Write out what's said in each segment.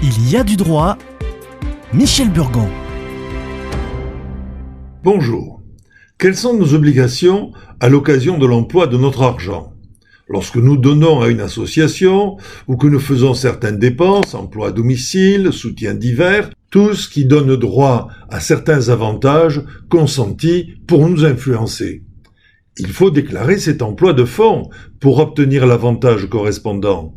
Il y a du droit. Michel Burgon. Bonjour. Quelles sont nos obligations à l'occasion de l'emploi de notre argent ? Lorsque nous donnons à une association ou que nous faisons certaines dépenses, emploi à domicile, soutiens divers, tout ce qui donne droit à certains avantages consentis pour nous influencer. Il faut déclarer cet emploi de fonds pour obtenir l'avantage correspondant.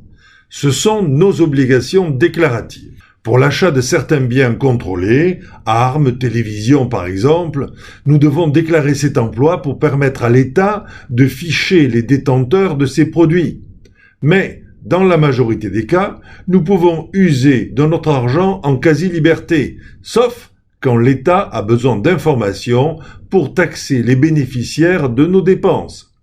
Ce sont nos obligations déclaratives. Pour l'achat de certains biens contrôlés, armes, télévisions par exemple, nous devons déclarer cet emploi pour permettre à l'État de ficher les détenteurs de ces produits. Mais, dans la majorité des cas, nous pouvons user de notre argent en quasi-liberté, sauf quand l'État a besoin d'informations pour taxer les bénéficiaires de nos dépenses.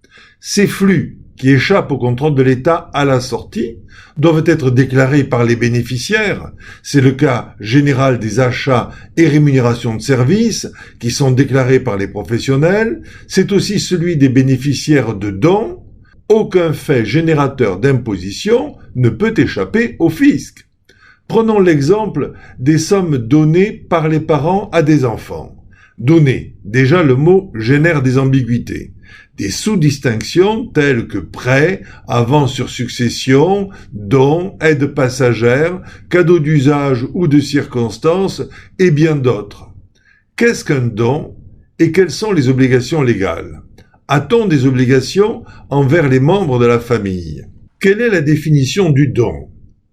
Ces flux qui échappent au contrôle de l'État à la sortie doivent être déclarés par les bénéficiaires. C'est le cas général des achats et rémunérations de services qui sont déclarés par les professionnels. C'est aussi celui des bénéficiaires de dons. Aucun fait générateur d'imposition ne peut échapper au fisc. Prenons l'exemple des sommes données par les parents à des enfants. Donner, déjà le mot génère des ambiguïtés. Des sous-distinctions telles que prêt, avance sur succession, don, aide passagère, cadeau d'usage ou de circonstance et bien d'autres. Qu'est-ce qu'un don et quelles sont les obligations légales ? A-t-on des obligations envers les membres de la famille ? Quelle est la définition du don ?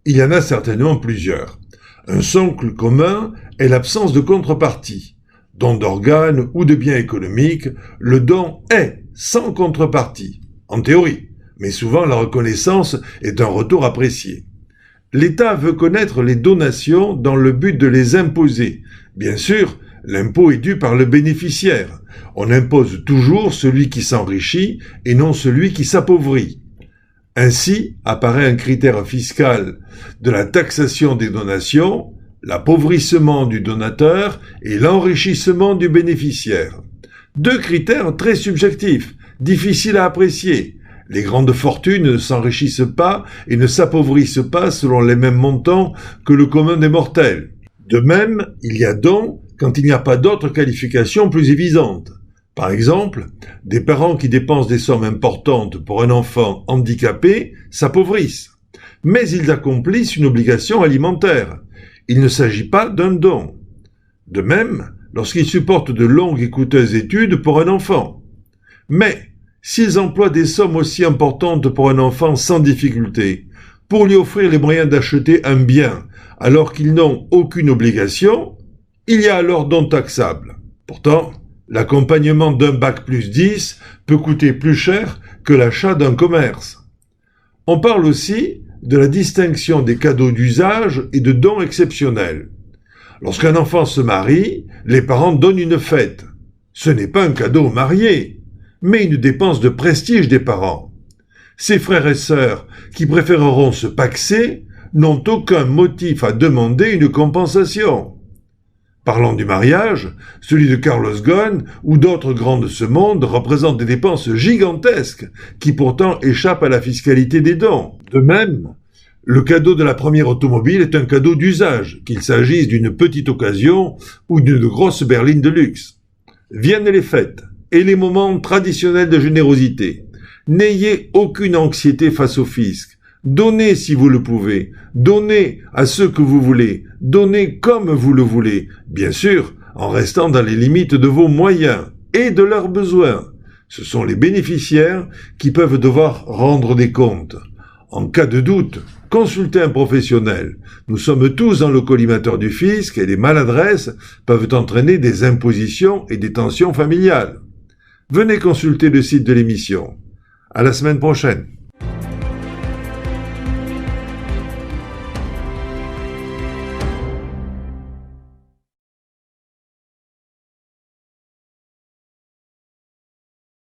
Il y en a certainement plusieurs. Un socle commun est l'absence de contrepartie. Don d'organes ou de biens économiques, le don est sans contrepartie, en théorie, mais souvent la reconnaissance est un retour apprécié. L'État veut connaître les donations dans le but de les imposer. Bien sûr, l'impôt est dû par le bénéficiaire. On impose toujours celui qui s'enrichit et non celui qui s'appauvrit. Ainsi apparaît un critère fiscal de la taxation des donations, l'appauvrissement du donateur et l'enrichissement du bénéficiaire. Deux critères très subjectifs, difficiles à apprécier. Les grandes fortunes ne s'enrichissent pas et ne s'appauvrissent pas selon les mêmes montants que le commun des mortels. De même, il y a don quand il n'y a pas d'autres qualifications plus évidentes. Par exemple, des parents qui dépensent des sommes importantes pour un enfant handicapé s'appauvrissent. Mais ils accomplissent une obligation alimentaire. Il ne s'agit pas d'un don. De même, lorsqu'ils supportent de longues et coûteuses études pour un enfant. Mais, s'ils emploient des sommes aussi importantes pour un enfant sans difficulté, pour lui offrir les moyens d'acheter un bien, alors qu'ils n'ont aucune obligation, il y a alors don taxable. Pourtant, l'accompagnement d'un bac+10 peut coûter plus cher que l'achat d'un commerce. On parle aussi de la distinction des cadeaux d'usage et de dons exceptionnels. Lorsqu'un enfant se marie, les parents donnent une fête. Ce n'est pas un cadeau au marié, mais une dépense de prestige des parents. Ses frères et sœurs qui préféreront se pacser n'ont aucun motif à demander une compensation. Parlant du mariage, celui de Carlos Ghosn ou d'autres grands de ce monde représente des dépenses gigantesques qui pourtant échappent à la fiscalité des dons. De même, le cadeau de la première automobile est un cadeau d'usage, qu'il s'agisse d'une petite occasion ou d'une grosse berline de luxe. Viennent les fêtes et les moments traditionnels de générosité. N'ayez aucune anxiété face au fisc. Donnez si vous le pouvez. Donnez à ceux que vous voulez. Donnez comme vous le voulez. Bien sûr, en restant dans les limites de vos moyens et de leurs besoins. Ce sont les bénéficiaires qui peuvent devoir rendre des comptes. En cas de doute, consultez un professionnel. Nous sommes tous dans le collimateur du fisc et les maladresses peuvent entraîner des impositions et des tensions familiales. Venez consulter le site de l'émission. À la semaine prochaine.